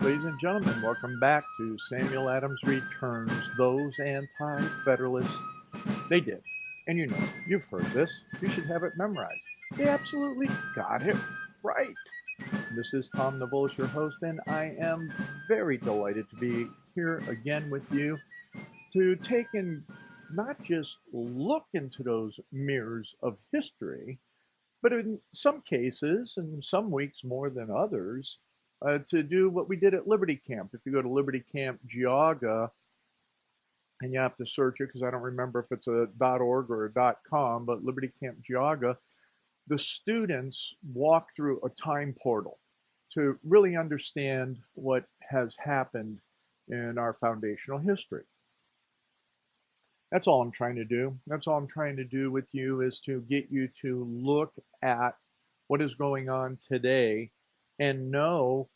ladies and gentlemen. Welcome back to Samuel Adams Returns. Those anti-federalists, they did. And you've heard this. You should have it memorized. They absolutely got it right. This is Tom Nabolis, your host, and I am very delighted to be here again with you to take and not just look into those mirrors of history, but in some cases, and some weeks more than others, to do what we did at Liberty Camp. If you go to Liberty Camp Geauga, and you have to search it because I don't remember if it's a .org or a .com, but Liberty Camp Geauga, the students walk through a time portal to really understand what has happened in our foundational history. That's all I'm trying to do. That's all I'm trying to do with you is to get you to look at what is going on today and know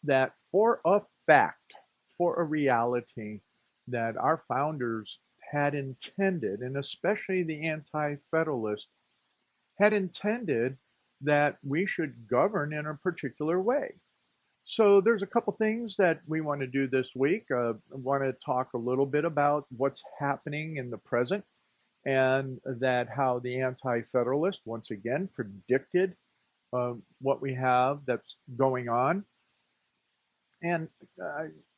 that for a fact, for a reality, that our founders had intended, and especially the anti-federalists, had intended that we should govern in a particular way. So there's a couple things that we want to do this week. I want to talk a little bit about what's happening in the present and that how the anti-federalists once again predicted what we have that's going on. And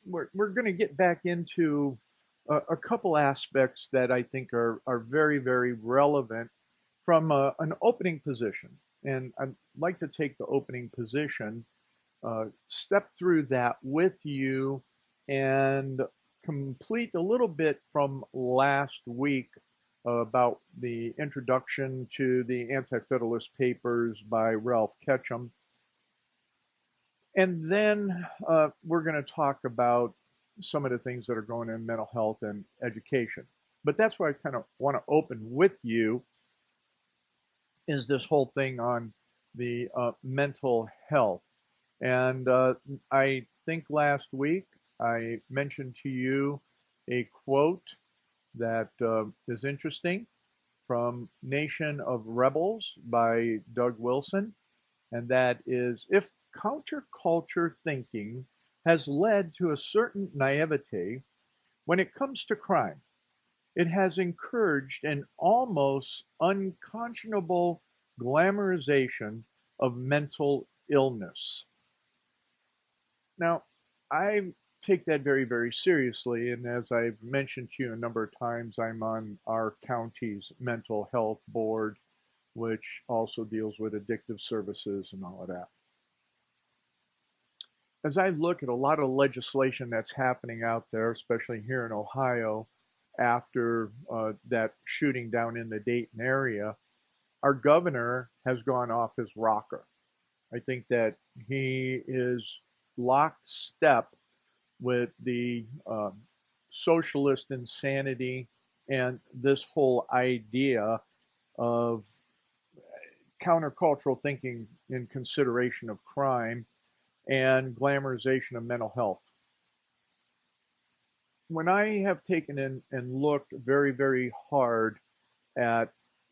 we're going to get back into a couple aspects that I think are very, very relevant from an opening position. And I'd like to take the opening position, step through that with you, and complete a little bit from last week about the introduction to the Anti-Federalist Papers by Ralph Ketchum. And then we're going to talk about some of the things that are going on in mental health and education. But that's where I kind of want to open with you is this whole thing on the mental health. And I think last week I mentioned to you a quote that is interesting from Nation of Rebels by Doug Wilson. And that is, if counterculture thinking has led to a certain naivete when it comes to crime, it has encouraged an almost unconscionable glamorization of mental illness. Now, I take that very, very seriously. And as I've mentioned to you a number of times, I'm on our county's mental health board, which also deals with addictive services and all of that. As I look at a lot of legislation that's happening out there, especially here in Ohio, after that shooting down in the Dayton area, our governor has gone off his rocker. I think that he is lockstep with the socialist insanity and this whole idea of countercultural thinking in consideration of crime and glamorization of mental health. When I have taken in and looked very, very hard at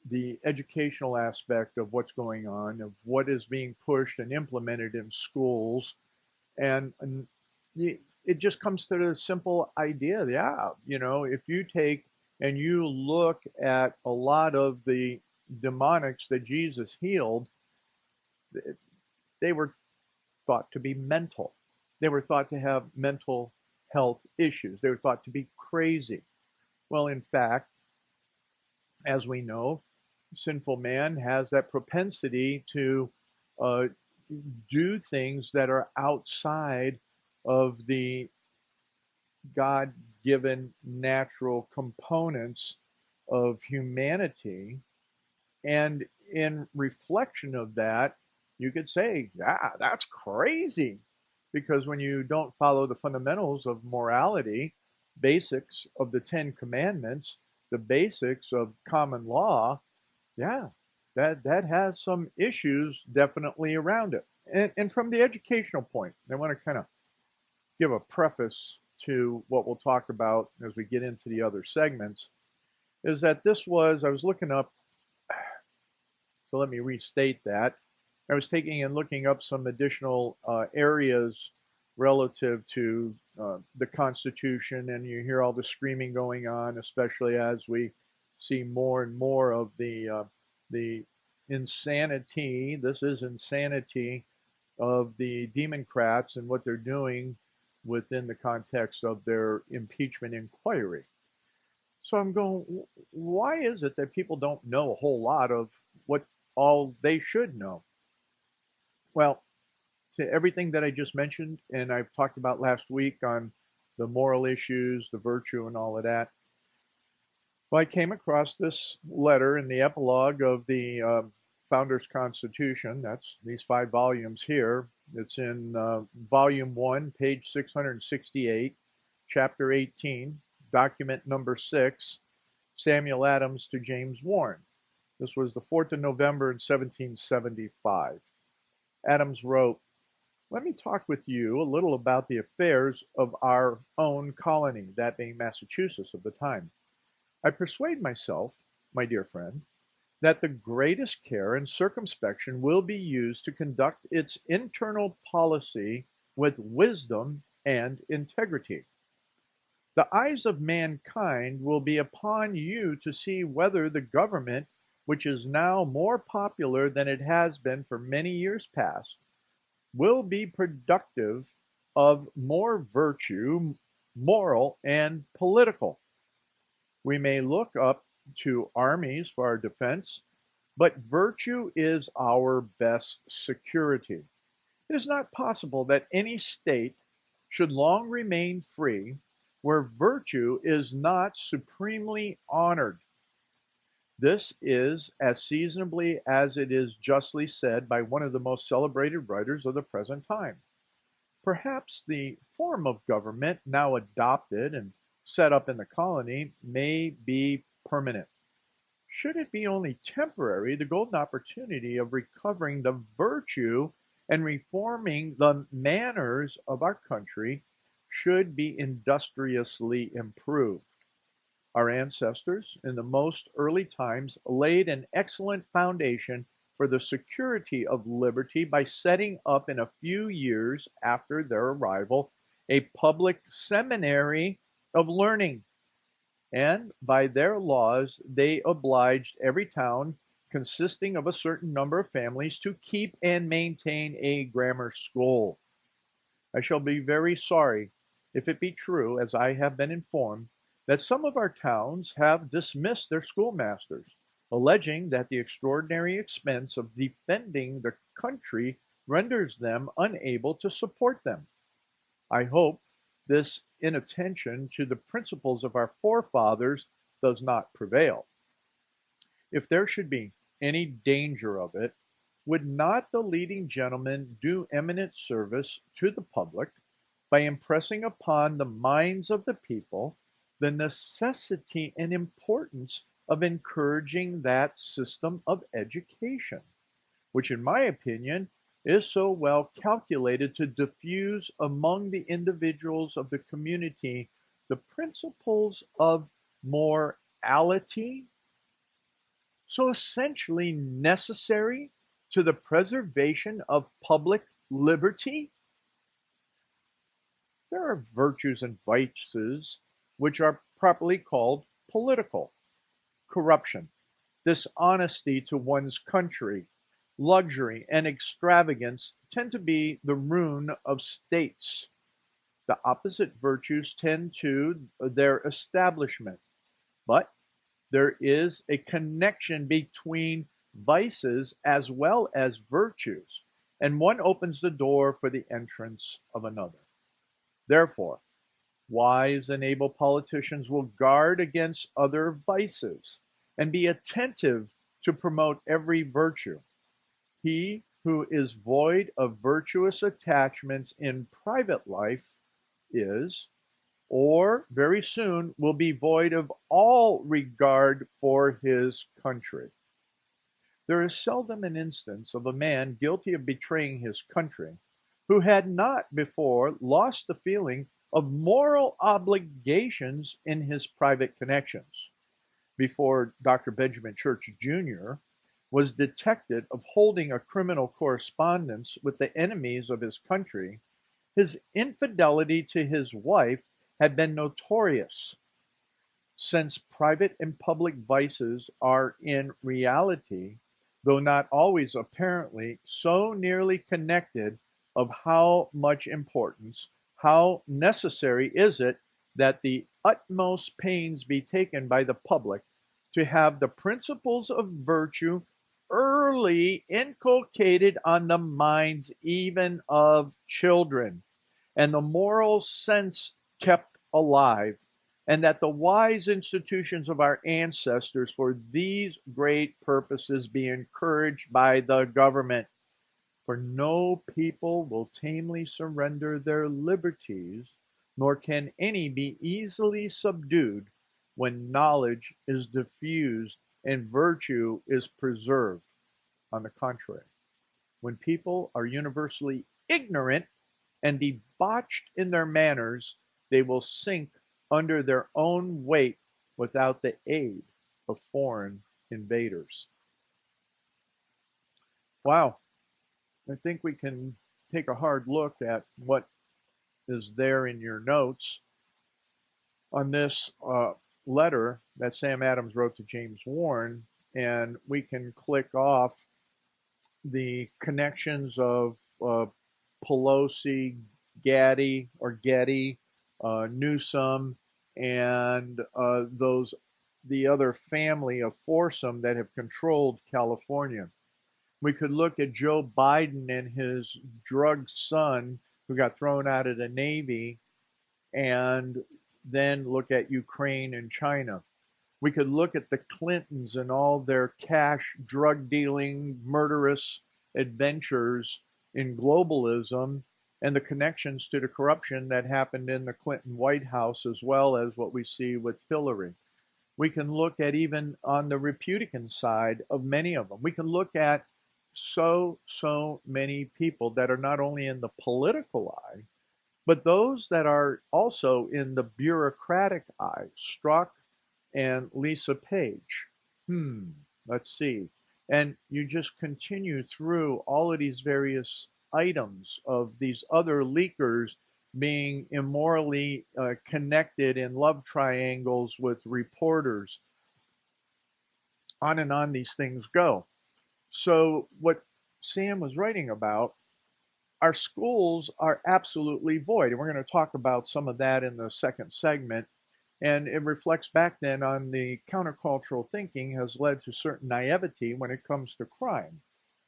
the educational aspect of what's going on, of what is being pushed and implemented in schools, and it just comes to the simple idea, if you take and you look at a lot of the demonics that Jesus healed, they were thought to be mental. They were thought to have mental health issues. They were thought to be crazy. Well, in fact, as we know, sinful man has that propensity to do things that are outside of the God-given natural components of humanity. And in reflection of that, you could say, yeah, that's crazy. Because when you don't follow the fundamentals of morality, basics of the Ten Commandments, the basics of common law, yeah, that has some issues definitely around it. And from the educational point, I want to kind of give a preface to what we'll talk about as we get into the other segments, is that I was looking up, so let me restate that. I was taking and looking up some additional areas relative to the Constitution, and you hear all the screaming going on, especially as we see more and more of the insanity. This is insanity of the Democrats and what they're doing within the context of their impeachment inquiry. So I'm going, why is it that people don't know a whole lot of what all they should know? Well, to everything that I just mentioned, and I've talked about last week on the moral issues, the virtue, and all of that. Well, I came across this letter in the epilogue of the Founders Constitution. That's these 5 volumes here. It's in volume 1, page 668, chapter 18, document number 6, Samuel Adams to James Warren. This was the 4th of November in 1775. Adams wrote, "Let me talk with you a little about the affairs of our own colony, that being Massachusetts of the time. I persuade myself, my dear friend, that the greatest care and circumspection will be used to conduct its internal policy with wisdom and integrity. The eyes of mankind will be upon you to see whether the government, which is now more popular than it has been for many years past, will be productive of more virtue, moral and political. We may look up to armies for our defense, but virtue is our best security. It is not possible that any state should long remain free where virtue is not supremely honored. This is as seasonably as it is justly said by one of the most celebrated writers of the present time. Perhaps the form of government now adopted and set up in the colony may be permanent. Should it be only temporary, the golden opportunity of recovering the virtue and reforming the manners of our country should be industriously improved. Our ancestors, in the most early times, laid an excellent foundation for the security of liberty by setting up in a few years after their arrival a public seminary of learning. And by their laws, they obliged every town consisting of a certain number of families to keep and maintain a grammar school. I shall be very sorry if it be true, as I have been informed, that some of our towns have dismissed their schoolmasters, alleging that the extraordinary expense of defending the country renders them unable to support them. I hope this inattention to the principles of our forefathers does not prevail. If there should be any danger of it, would not the leading gentleman do eminent service to the public by impressing upon the minds of the people the necessity and importance of encouraging that system of education, which, in my opinion, is so well calculated to diffuse among the individuals of the community the principles of morality, so essentially necessary to the preservation of public liberty? There are virtues and vices which are properly called political: corruption, dishonesty to one's country, luxury, and extravagance tend to be the ruin of states. The opposite virtues tend to their establishment. But there is a connection between vices as well as virtues, and one opens the door for the entrance of another. Therefore, wise and able politicians will guard against other vices and be attentive to promote every virtue. He who is void of virtuous attachments in private life is, or very soon will be, void of all regard for his country. There is seldom an instance of a man guilty of betraying his country who had not before lost the feeling of moral obligations in his private connections. Before Dr. Benjamin Church, Jr. was detected of holding a criminal correspondence with the enemies of his country, His infidelity to his wife had been notorious, since private and public vices are in reality, though not always apparently, so nearly connected, of how much importance, how necessary is it that the utmost pains be taken by the public to have the principles of virtue early inculcated on the minds even of children, and the moral sense kept alive, and that the wise institutions of our ancestors for these great purposes be encouraged by the government. For no people will tamely surrender their liberties, nor can any be easily subdued when knowledge is diffused and virtue is preserved. On the contrary, when people are universally ignorant and debauched in their manners, they will sink under their own weight without the aid of foreign invaders. Wow, I think we can take a hard look at what is there in your notes on this letter that Sam Adams wrote to James Warren, and we can click off the connections of Pelosi, Getty, Newsom, and the other family of foursome that have controlled California. We could look at Joe Biden and his drug son who got thrown out of the Navy, and then look at Ukraine and China. We could look at the Clintons and all their cash, drug dealing, murderous adventures in globalism, and the connections to the corruption that happened in the Clinton White House, as well as what we see with Hillary. We can look at even on the Republican side of many of them. We can look at so many people that are not only in the political eye, but those that are also in the bureaucratic eye. Strzok and Lisa Page. Let's see. And you just continue through all of these various items of these other leakers being immorally connected in love triangles with reporters. On and on these things go. So, what Sam was writing about, our schools are absolutely void. And we're going to talk about some of that in the second segment. And it reflects back then on the countercultural thinking has led to certain naivety when it comes to crime.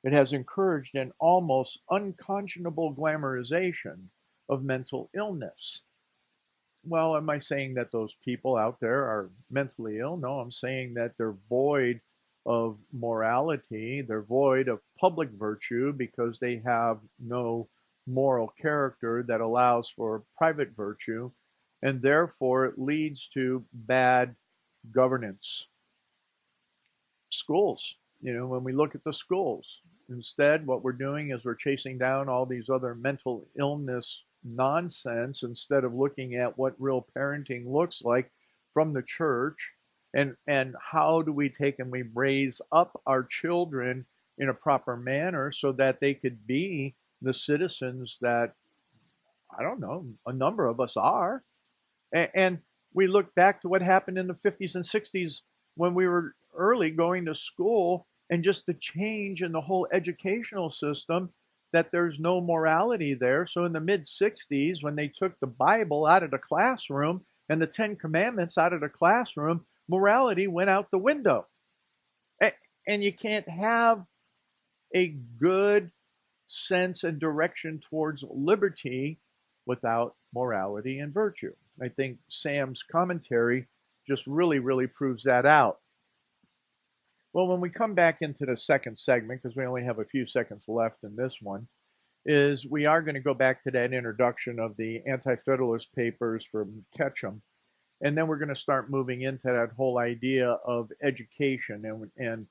It has encouraged an almost unconscionable glamorization of mental illness. Well, am I saying that those people out there are mentally ill? No, I'm saying that they're void of morality, they're void of public virtue because they have no moral character that allows for private virtue, and therefore it leads to bad governance. Schools, when we look at the schools, instead, what we're doing is we're chasing down all these other mental illness nonsense instead of looking at what real parenting looks like from the church, and how do we take and we raise up our children in a proper manner so that they could be the citizens that, I don't know, a number of us are. And we look back to what happened in the 50s and 60s when we were early going to school, and just the change in the whole educational system, that there's no morality there. So in the mid 60s, when they took the Bible out of the classroom and the Ten Commandments out of the classroom, morality went out the window. And you can't have a good sense and direction towards liberty without morality and virtue. I think Sam's commentary just really proves that out. Well, when we come back into the second segment, because we only have a few seconds left in this one, is we are going to go back to that introduction of the Anti-Federalist Papers from Ketchum, and then we're going to start moving into that whole idea of education, and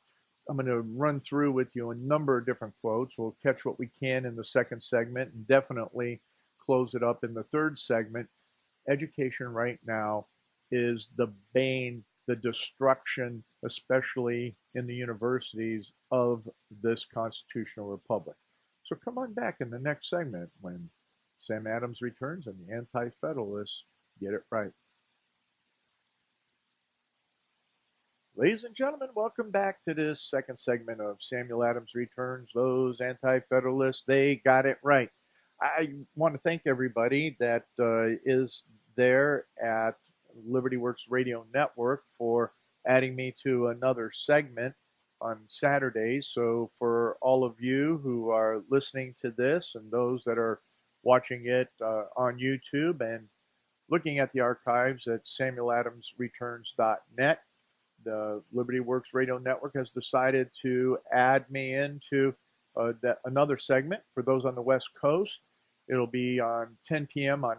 I'm going to run through with you a number of different quotes. We'll catch what we can in the second segment and definitely close it up in the third segment. Education right now is the bane, the destruction, especially in the universities, of this constitutional republic. So come on back in the next segment when Sam Adams returns and the Anti-Federalists get it right. Ladies and gentlemen, welcome back to this second segment of Samuel Adams Returns. Those Anti-Federalists, they got it right. I want to thank everybody that is there at Liberty Works Radio Network for adding me to another segment on Saturdays. So for all of you who are listening to this and those that are watching it on YouTube and looking at the archives at samueladamsreturns.net, the Liberty Works Radio Network has decided to add me into another segment for those on the West Coast. It'll be on 10 p.m. on,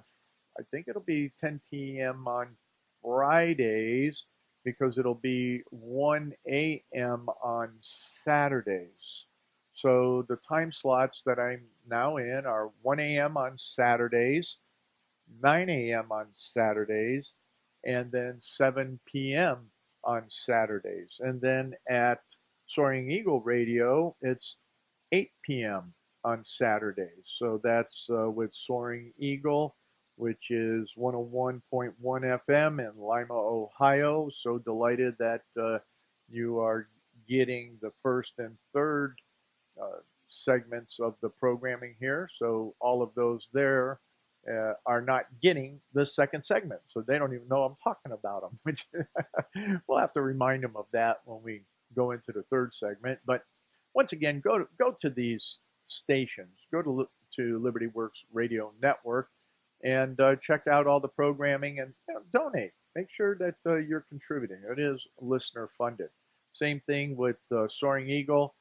I think it'll be 10 p.m. on Fridays because it'll be 1 a.m. on Saturdays. So the time slots that I'm now in are 1 a.m. on Saturdays, 9 a.m. on Saturdays, and then 7 p.m. on Saturdays. And then at Soaring Eagle Radio, it's 8 p.m. on Saturdays. So that's with Soaring Eagle, which is 101.1 FM in Lima, Ohio. So delighted that you are getting the first and third segments of the programming here. So all of those there are not getting the second segment. So they don't even know I'm talking about them, which we'll have to remind them of that when we go into the third segment. But once again, go to these stations, go to Liberty Works Radio Network and check out all the programming and donate. Make sure that you're contributing. It is listener funded. Same thing with Soaring Eagle.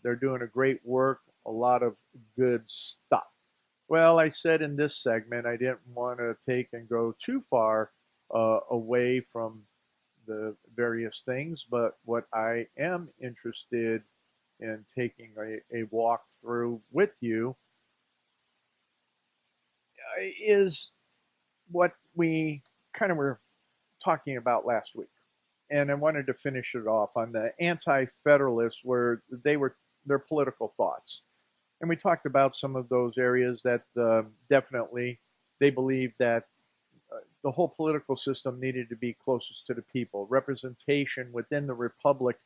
They're doing a great work, a lot of good stuff. Well, I said in this segment I didn't want to take and go too far away from the various things, but what I am interested in taking a walk through with you is what we kind of were talking about last week. And I wanted to finish it off on the Anti-Federalists, where their political thoughts. And we talked about some of those areas that definitely they believe that the whole political system needed to be closest to the people. Representation within the republic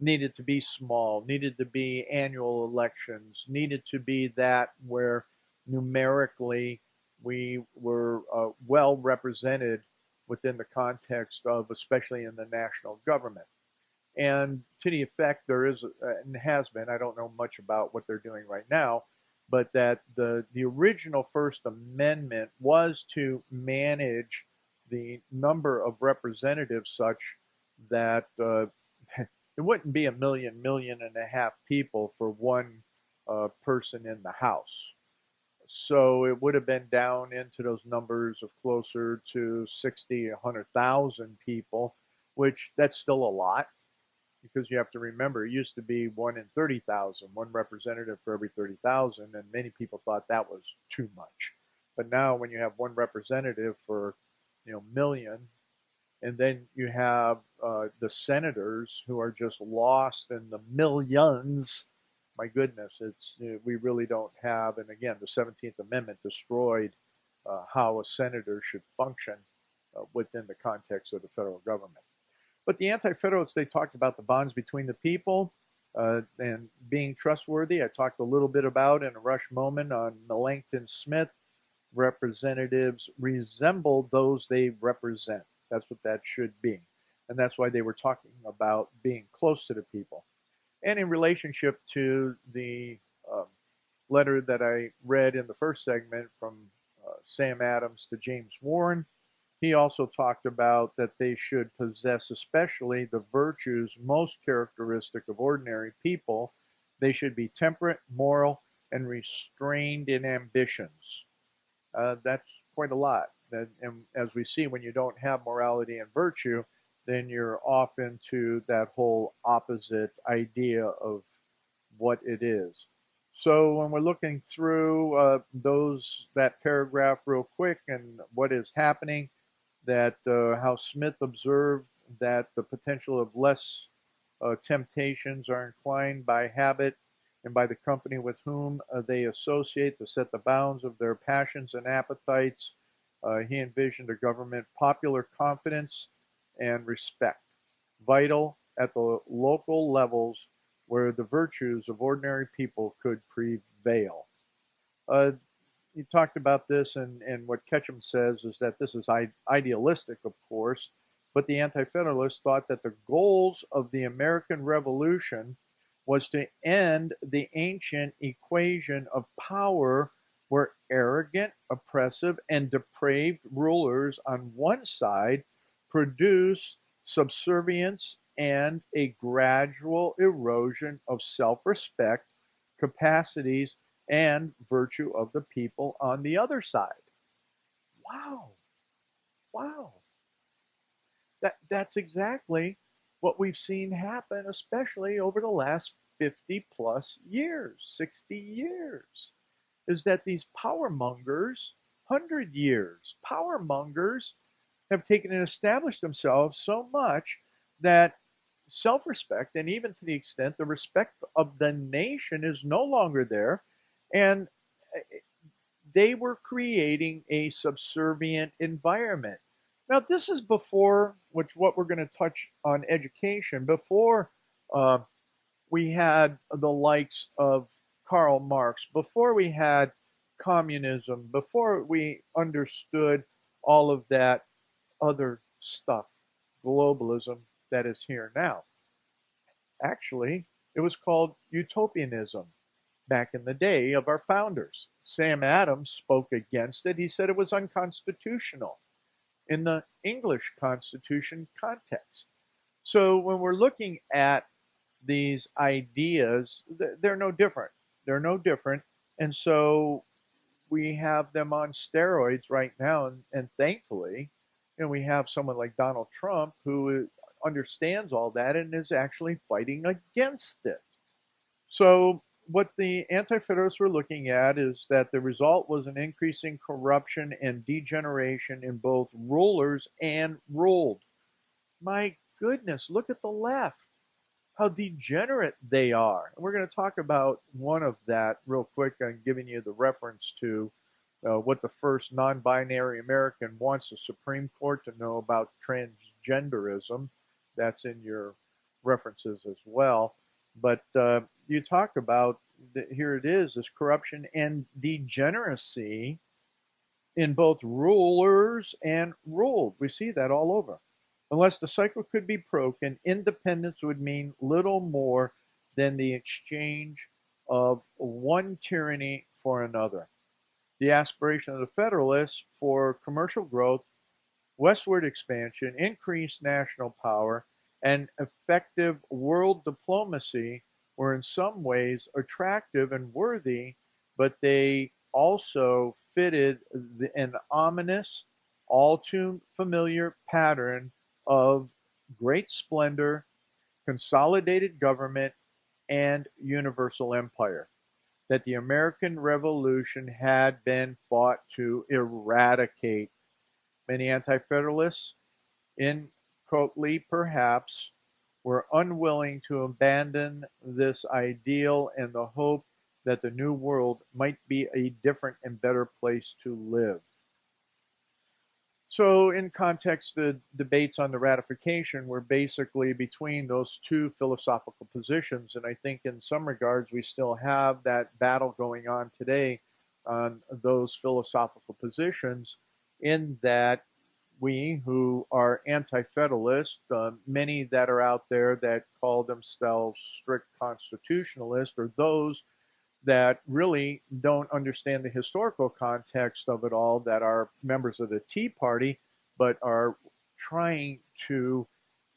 needed to be small, needed to be annual elections, needed to be that where numerically we were well represented within the context of, especially in the national government. And to the effect there is, and has been, I don't know much about what they're doing right now, but that the original First Amendment was to manage the number of representatives such that it wouldn't be a million and a half people for one person in the House. So it would have been down into those numbers of closer to 60, 100,000 people, which that's still a lot because you have to remember it used to be 1 in 30,000, one representative for every 30,000, and many people thought that was too much. But now when you have one representative for million, and then you have the senators who are just lost in the millions. My goodness, we really don't have. And again, the 17th Amendment destroyed how a senator should function within the context of the federal government. But the Anti-Federalists, they talked about the bonds between the people and being trustworthy. I talked a little bit about in a rush moment on Melancton Smith. Representatives resemble those they represent. That's what that should be. And that's why they were talking about being close to the people. And in relationship to the letter that I read in the first segment from Sam Adams to James Warren, he also talked about that they should possess especially the virtues most characteristic of ordinary people. They should be temperate, moral, and restrained in ambitions. That's quite a lot. And as we see, when you don't have morality and virtue, then you're off into that whole opposite idea of what it is. So when we're looking through that paragraph real quick and what is happening, that how Smith observed that the potential of less temptations are inclined by habit and by the company with whom they associate to set the bounds of their passions and appetites. He envisioned a government popular confidence and respect, vital at the local levels where the virtues of ordinary people could prevail. Uh, he talked about this, and what Ketchum says is that this is idealistic, of course, but the Anti Federalists thought that the goals of the American Revolution was to end the ancient equation of power where arrogant, oppressive, and depraved rulers on one side produced subservience and a gradual erosion of self respect, capacities, and virtue of the people on the other side. Wow. Wow. That's exactly what we've seen happen, especially over the last 50 plus years, 60 years, is that these power mongers, 100 years, power mongers have taken and established themselves so much that self respect, and even to the extent the respect of the nation, is no longer there. And they were creating a subservient environment. Now, this is before, which what we're going to touch on education, before uh, we had the likes of Karl Marx, before we had communism, before we understood all of that other stuff, globalism that is here now. Actually, it was called utopianism back in the day of our founders. Sam Adams spoke against it. He said it was unconstitutional in the English Constitution context. So when we're looking at these ideas, they're no different. They're no different. And so we have them on steroids right now. And thankfully, we have someone like Donald Trump who understands all that and is actually fighting against it. So what the Anti-Federalists were looking at is that the result was an increasing corruption and degeneration in both rulers and ruled. My goodness, look at the left, how degenerate they are. And we're going to talk about one of that real quick. I'm giving you the reference to what the first non-binary American wants the Supreme Court to know about transgenderism. That's in your references as well. But you talk about, here it is, this corruption and degeneracy in both rulers and ruled. We see that all over. Unless the cycle could be broken, independence would mean little more than the exchange of one tyranny for another. The aspiration of the Federalists for commercial growth, westward expansion, increased national power, and effective world diplomacy were in some ways attractive and worthy, but they also fitted an ominous, all too familiar pattern of great splendor, consolidated government, and universal empire that the American Revolution had been fought to eradicate. Many Anti Federalists, inculcately perhaps, were unwilling to abandon this ideal in the hope that the New World might be a different and better place to live. So, in context, the debates on the ratification were basically between those two philosophical positions. And I think in some regards, we still have that battle going on today on those philosophical positions, in that we who are anti federalist, many that are out there that call themselves strict constitutionalists, or those that really don't understand the historical context of it all, that are members of the Tea Party, but are trying to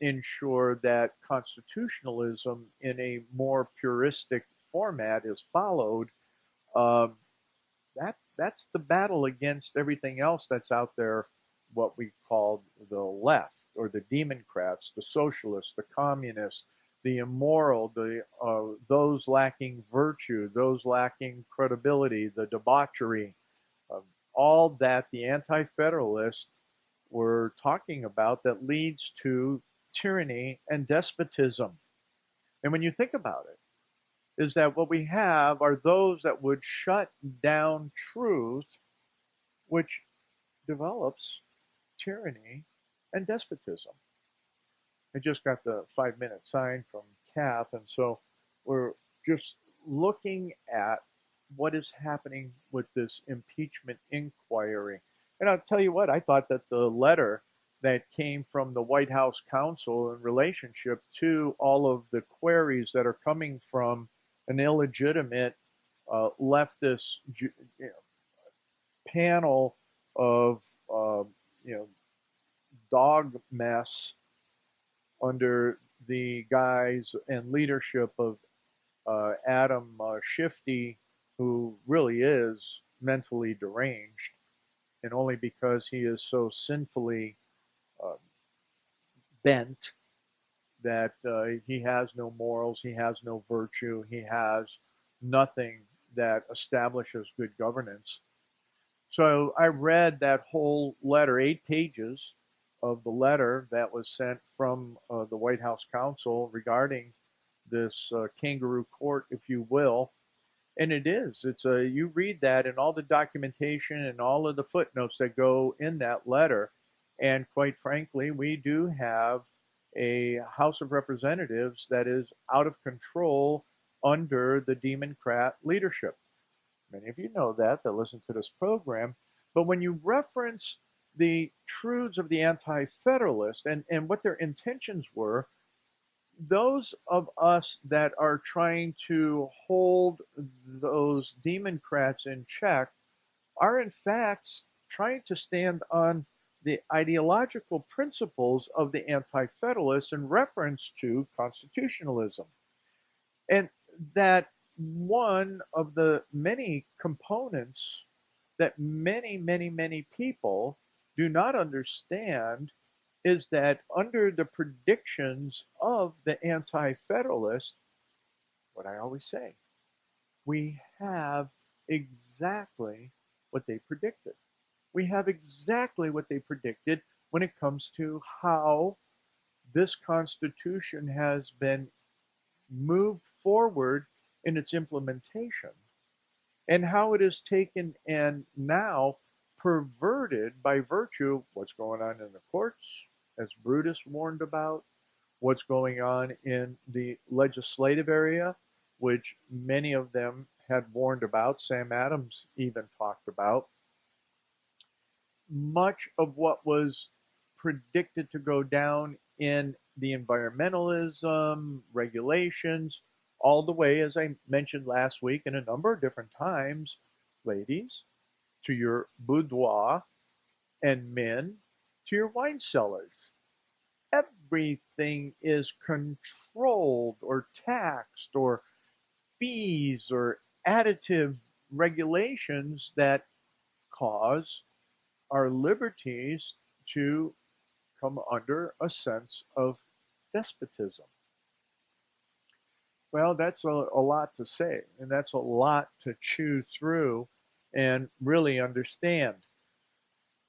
ensure that constitutionalism in a more puristic format is followed. Um, that's the battle against everything else that's out there, what we call the left, or the Democrats, the socialists, the communists, the immoral, those lacking virtue, those lacking credibility, the debauchery, all that the Anti-Federalists were talking about that leads to tyranny and despotism. And when you think about it, is that what we have are those that would shut down truth, which develops tyranny and despotism. I just got the 5 minute sign from Kath, and so we're just looking at what is happening with this impeachment inquiry. And I'll tell you what, I thought that the letter that came from the White House counsel in relationship to all of the queries that are coming from an illegitimate leftist panel of uh, you know dog mess under the guise and leadership of Adam Shifty, who really is mentally deranged, and only because he is so sinfully uh, bent that he has no morals, he has no virtue, he has nothing that establishes good governance. So I read that whole letter, 8 pages of the letter that was sent from the White House counsel regarding this kangaroo court, if you will. And it is. It's a. You read that and all the documentation and all of the footnotes that go in that letter, and quite frankly, we do have a House of Representatives that is out of control under the Democrat leadership. Many of you know that listen to this program. But when you reference the truths of the Anti Federalist and what their intentions were, those of us that are trying to hold those Democrats in check are, in fact, trying to stand on the ideological principles of the Anti Federalists in reference to constitutionalism. And that one of the many components that many people do not understand is that under the predictions of the Anti Federalist, what I always say, we have exactly what they predicted. We have exactly what they predicted when it comes to how this Constitution has been moved forward in its implementation and how it is taken and now perverted by virtue of what's going on in the courts, as Brutus warned about, what's going on in the legislative area, which many of them had warned about. Sam Adams even talked about. Much of what was predicted to go down in the environmentalism, regulations, all the way, as I mentioned last week in a number of different times, ladies, to your boudoir, and men, to your wine cellars. Everything is controlled or taxed or fees or additive regulations that cause our liberties to come under a sense of despotism. Well, that's a lot to say, and that's a lot to chew through and really understand.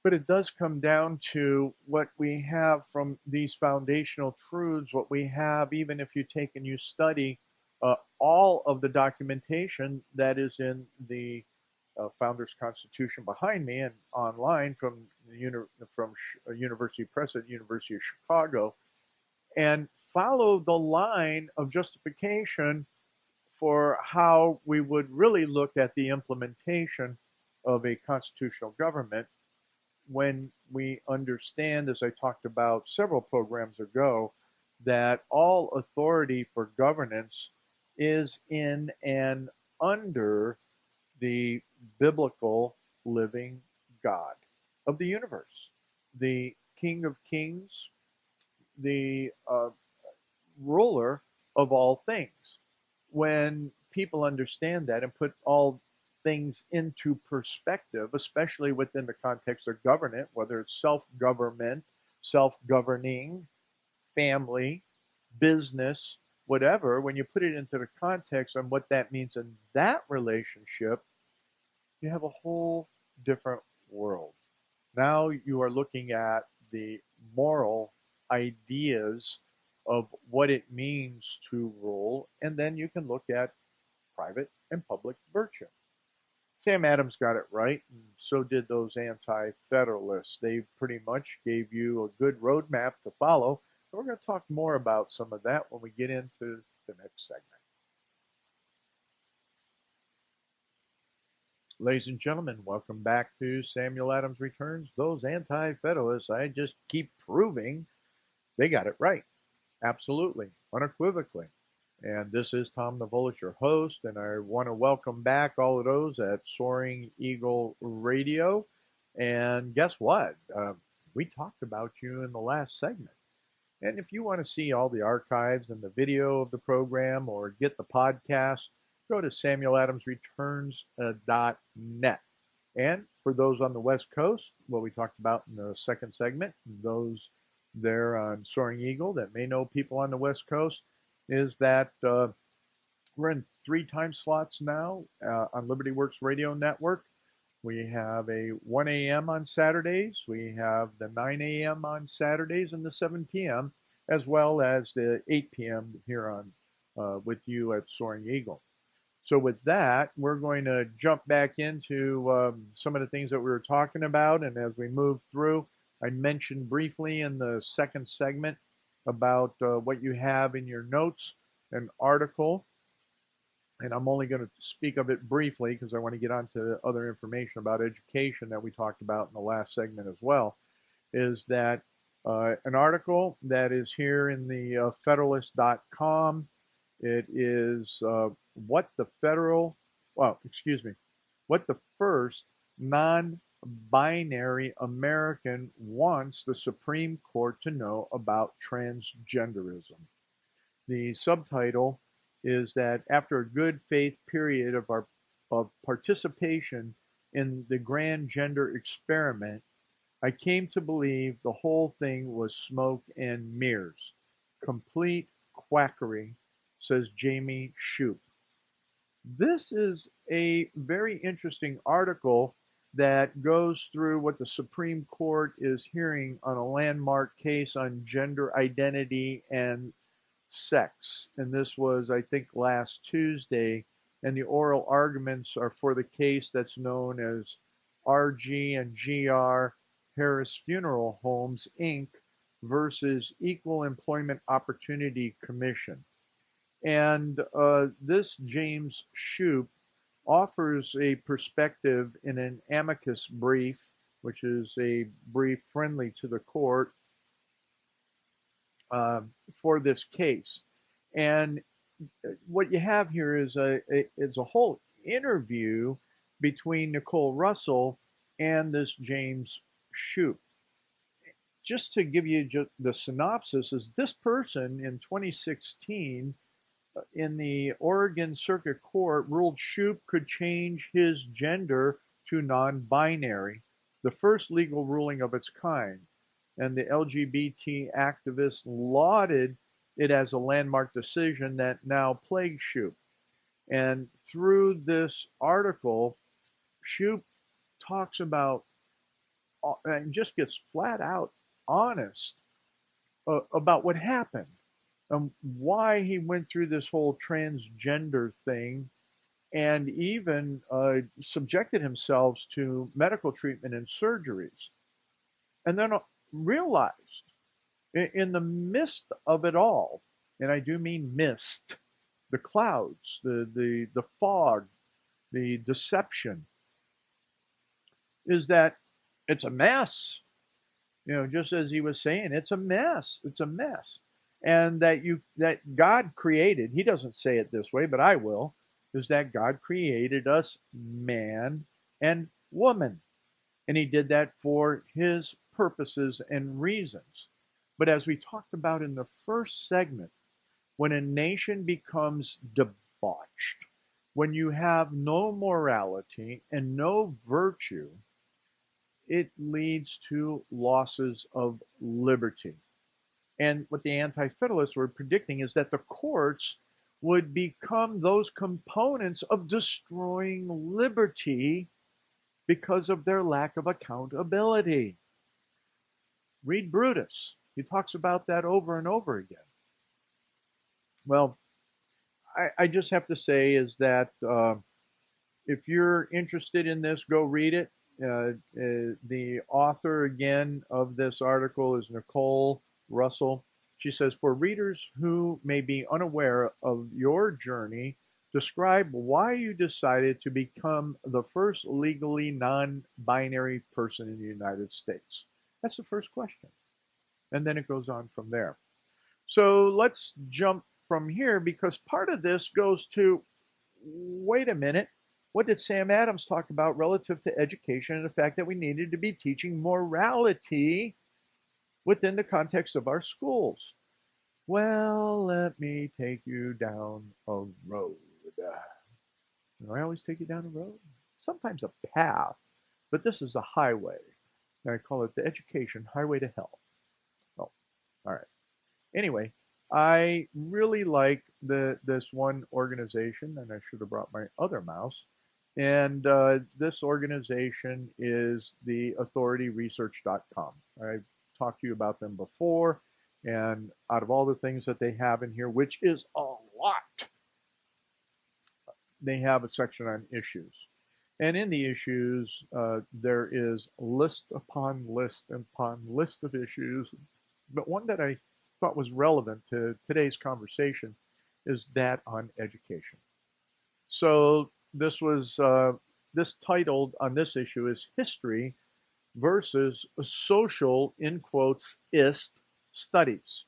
But it does come down to what we have from these foundational truths, what we have, even if you take and you study all of the documentation that is in the Founders Constitution behind me and online from University Press at University of Chicago, and follow the line of justification for how we would really look at the implementation of a constitutional government when we understand, as I talked about several programs ago, that all authority for governance is in and under the biblical living God of the universe, the King of Kings, the ruler of all things. When people understand that and put all things into perspective, especially within the context of government, whether it's self government, self governing, family, business, whatever, when you put it into the context on what that means in that relationship, you have a whole different world. Now you are looking at the moral ideas of what it means to rule, and then you can look at private and public virtue. Sam Adams got it right, and so did those anti-federalists. They pretty much gave you a good roadmap to follow. So we're going to talk more about some of that when we get into the next segment. Ladies and gentlemen, welcome back to Samuel Adams Returns. Those anti-federalists, I just keep proving they got it right. Absolutely, unequivocally. And this is Tom Navolis, your host, and I want to welcome back all of those at Soaring Eagle Radio. And guess what? We talked about you in the last segment. And if you want to see all the archives and the video of the program or get the podcast, go to samueladamsreturns.net. And for those on the West Coast, what we talked about in the second segment, those there on Soaring Eagle that may know people on the West Coast, is that we're in 3 time slots now on Liberty Works Radio Network. We have a 1 a.m. on Saturdays. We have the 9 a.m. on Saturdays and the 7 p.m., as well as the 8 p.m. here on with you at Soaring Eagle. So with that, we're going to jump back into some of the things that we were talking about. And as we move through, I mentioned briefly in the second segment about what you have in your notes, an article. And I'm only going to speak of it briefly because I want to get on to other information about education that we talked about in the last segment as well, is that an article that is here in the Federalist.com. It is what the first non-binary American wants the Supreme Court to know about transgenderism. The subtitle is that after a good faith period of participation in the grand gender experiment, I came to believe the whole thing was smoke and mirrors. Complete quackery, says Jamie Shoup. This is a very interesting article that goes through what the Supreme Court is hearing on a landmark case on gender identity and sex. And this was, I think, last Tuesday. And the oral arguments are for the case that's known as RG and GR Harris Funeral Homes, Inc. versus Equal Employment Opportunity Commission. And this James Shoup offers a perspective in an amicus brief, which is a brief friendly to the court for this case. And what you have here is a whole interview between Nicole Russell and this James Shoup. Just to give you the synopsis, is this person in 2016 in the Oregon Circuit Court ruled Shoup could change his gender to non-binary, the first legal ruling of its kind. And the LGBT activists lauded it as a landmark decision that now plagues Shoup. And through this article, Shoup talks about and just gets flat out honest about what happened and why he went through this whole transgender thing, and even subjected himself to medical treatment and surgeries. And then realized in the midst of it all, and I do mean mist, the clouds, the fog, the deception, is that it's a mess. You know, just as he was saying, it's a mess. It's a mess. And that God created, he doesn't say it this way, but I will, is that God created us man and woman. And he did that for his purposes and reasons. But as we talked about in the first segment, when a nation becomes debauched, when you have no morality and no virtue, it leads to losses of liberty. And what the anti-federalists were predicting is that the courts would become those components of destroying liberty because of their lack of accountability. Read Brutus. He talks about that over and over again. Well, I just have to say is that if you're interested in this, go read it. The author again of this article is Nicole Russell. She says, for readers who may be unaware of your journey, describe why you decided to become the first legally non-binary person in the United States. That's the first question. And then it goes on from there. So let's jump from here because part of this goes to wait a minute. What did Sam Adams talk about relative to education and the fact that we needed to be teaching morality within the context of our schools? Well, let me take you down a road. I always take you down a road. Sometimes a path, but this is a highway. And I call it the education highway to hell. Oh, all right. Anyway, I really like this one organization, and I should have brought my other mouse. And this organization is the authorityresearch.com. I've talked to you about them before, and out of all the things that they have in here, which is a lot, they have a section on issues. And in the issues, there is list upon list upon list of issues. But one that I thought was relevant to today's conversation is that on education. So this titled on this issue is History versus Social, in quotes, ist studies.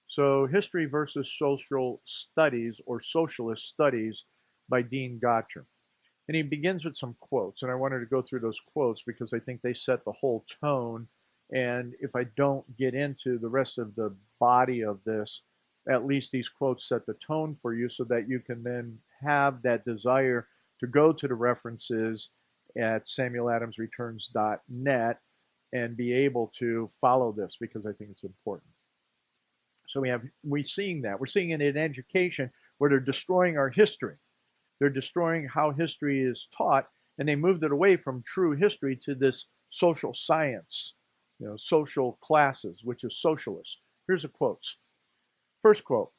So history versus social studies or socialist studies by Dean Gotcher. And he begins with some quotes, and I wanted to go through those quotes because I think they set the whole tone. And if I don't get into the rest of the body of this, at least these quotes set the tone for you so that you can then have that desire to go to the references at samueladamsreturns.net and be able to follow this because I think it's important. So we're seeing that. We're seeing it in education where they're destroying our history. They're destroying how history is taught, and they moved it away from true history to this social science, social classes, which is socialist. Here's the quotes. First quote,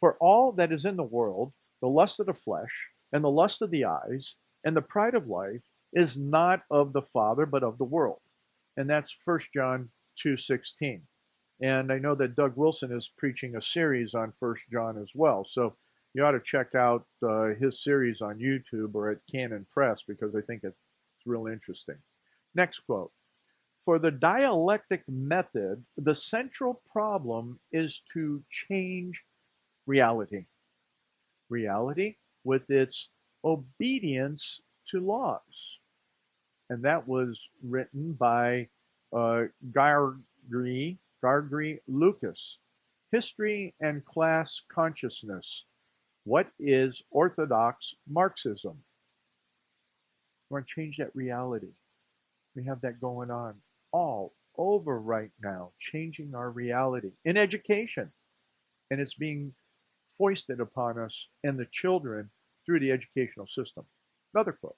for all that is in the world, the lust of the flesh and the lust of the eyes and the pride of life is not of the Father, but of the world. And that's 1 John 2:16. And I know that Doug Wilson is preaching a series on 1 John as well. So you ought to check out his series on YouTube or at Canon Press because I think it's real interesting. Next quote. For the dialectic method, the central problem is to change reality. Reality with its obedience to laws. And that was written by Gargry Lucas. History and Class Consciousness. What is Orthodox Marxism? We want to change that reality. We have that going on all over right now, changing our reality in education. And it's being foisted upon us and the children through the educational system. Another quote.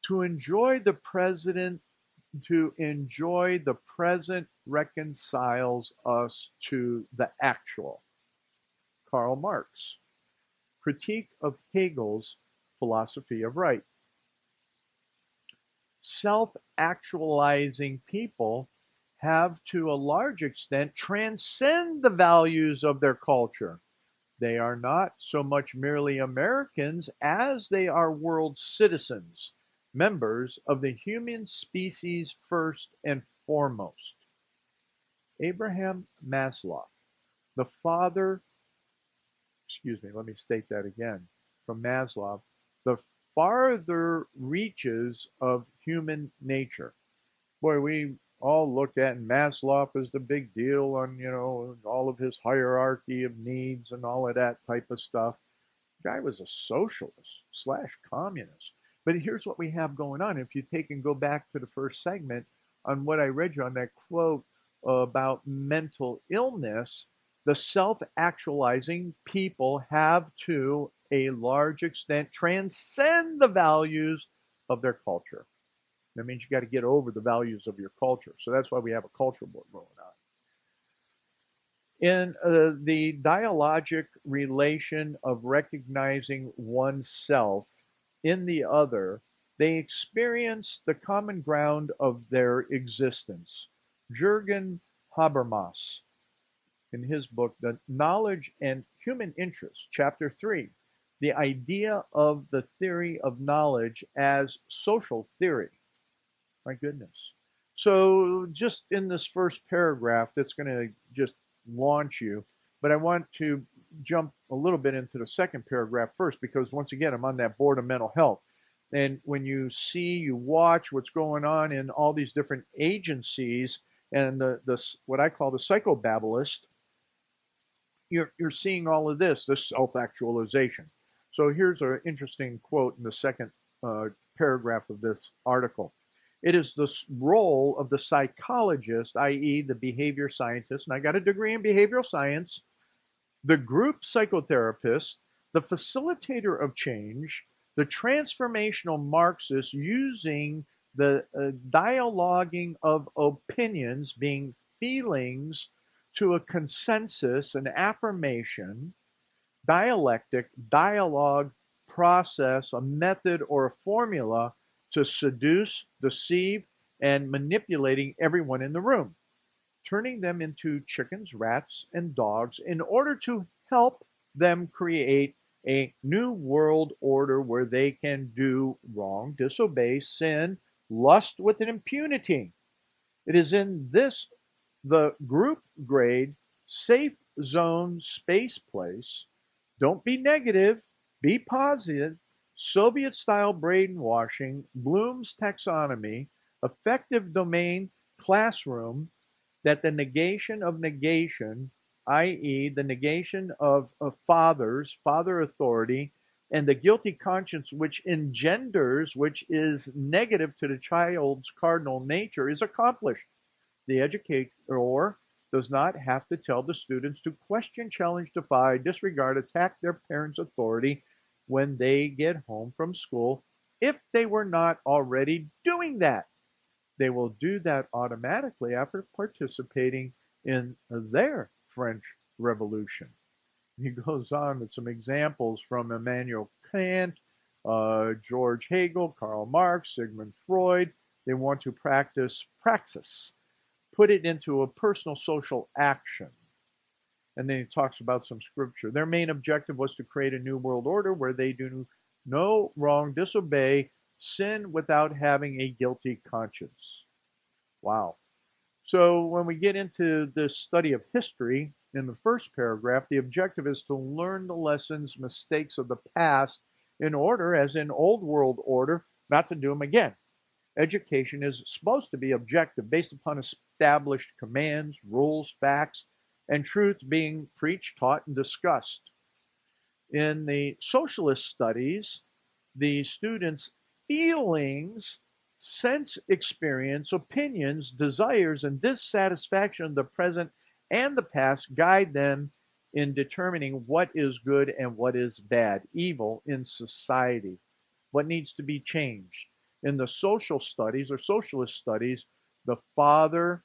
To enjoy the present reconciles us to the actual. Karl Marx. Critique of Hegel's philosophy of right. Self-actualizing people have to a large extent transcend the values of their culture. They are not so much merely Americans as they are world citizens, members of the human species first and foremost. Abraham Maslow, the father, let me state that again, from Maslow, the farther reaches of human nature. Boy, we all look at Maslow as the big deal on, all of his hierarchy of needs and all of that type of stuff. The guy was a socialist / communist. But here's what we have going on. If you take and go back to the first segment on what I read you on that quote about mental illness, the self-actualizing people have to a large extent transcend the values of their culture. That means you got to get over the values of your culture. So that's why we have a culture war going on. In the dialogic relation of recognizing oneself in the other, they experience the common ground of their existence. Jürgen Habermas, in his book, The Knowledge and Human Interest, Chapter 3, the idea of the theory of knowledge as social theory. My goodness. So, just in this first paragraph, that's going to just launch you, but I want to jump a little bit into the second paragraph first because, once again, I'm on that board of mental health. And when you see, you watch what's going on in all these different agencies and the what I call the psychobabblist, you're seeing all of this self-actualization. So here's an interesting quote in the second paragraph of this article. It is the role of the psychologist, i.e., the behavior scientist, and I got a degree in behavioral science, the group psychotherapist, the facilitator of change, the transformational Marxist using the dialoguing of opinions being feelings to a consensus, an affirmation, dialectic, dialogue, process, a method, or a formula to seduce, deceive, and manipulating everyone in the room, turning them into chickens, rats, and dogs in order to help them create a new world order where they can do wrong, disobey, sin, lust with an impunity. It is in this, the group grade, safe zone space place. Don't be negative, be positive. Soviet style brainwashing, Bloom's taxonomy, effective domain classroom, that the negation of negation, i.e., the negation of fathers, father authority, and the guilty conscience which engenders, which is negative to the child's cardinal nature, is accomplished. The educator does not have to tell the students to question, challenge, defy, disregard, attack their parents' authority when they get home from school if they were not already doing that. They will do that automatically after participating in their French Revolution. He goes on with some examples from Immanuel Kant, George Hegel, Karl Marx, Sigmund Freud. They want to practice praxis, put it into a personal social action. And then he talks about some scripture. Their main objective was to create a new world order where they do no wrong, disobey, sin without having a guilty conscience. Wow. So when we get into this study of history, in the first paragraph, the objective is to learn the lessons, mistakes of the past in order, as in old world order, not to do them again. Education is supposed to be objective, based upon established commands, rules, facts, and truths being preached, taught, and discussed. In the socialist studies, the students' feelings, sense experience, opinions, desires, and dissatisfaction of the present and the past guide them in determining what is good and what is bad, evil in society, what needs to be changed. In the social studies or socialist studies, the father's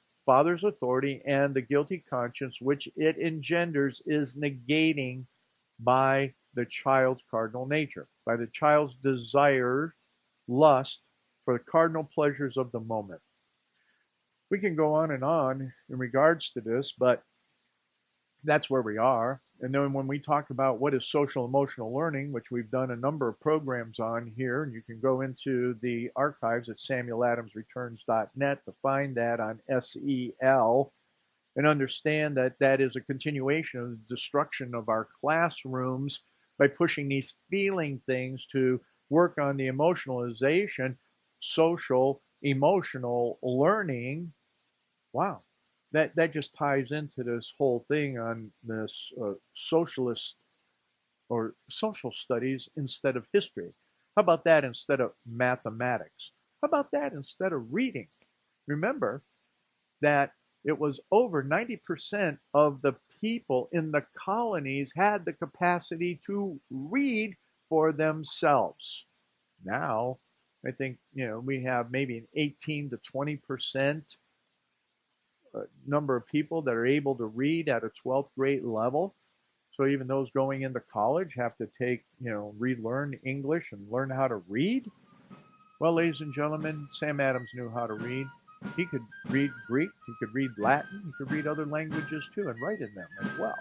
authority and the guilty conscience which it engenders is negating by the child's cardinal nature, by the child's desire, lust for the cardinal pleasures of the moment. We can go on in regards to this, but that's where we are. And then when we talk about what is social emotional learning, which we've done a number of programs on here, and you can go into the archives at samueladamsreturns.net to find that on SEL and understand that that is a continuation of the destruction of our classrooms by pushing these feeling things to work on the emotionalization, social, emotional learning. Wow. That just ties into this whole thing on this socialist or social studies instead of history. How about that instead of mathematics? How about that instead of reading? Remember that it was over 90% of the people in the colonies had the capacity to read for themselves. Now, I think we have maybe an 18 to 20% number of people that are able to read at a 12th grade level. So even those going into college have to take, relearn English and learn how to read. Well, ladies and gentlemen, Sam Adams knew how to read. He could read Greek, he could read Latin, he could read other languages too and write in them as well.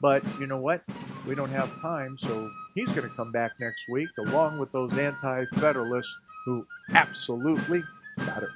But you know what? We don't have time, so he's going to come back next week along with those anti federalists who absolutely got it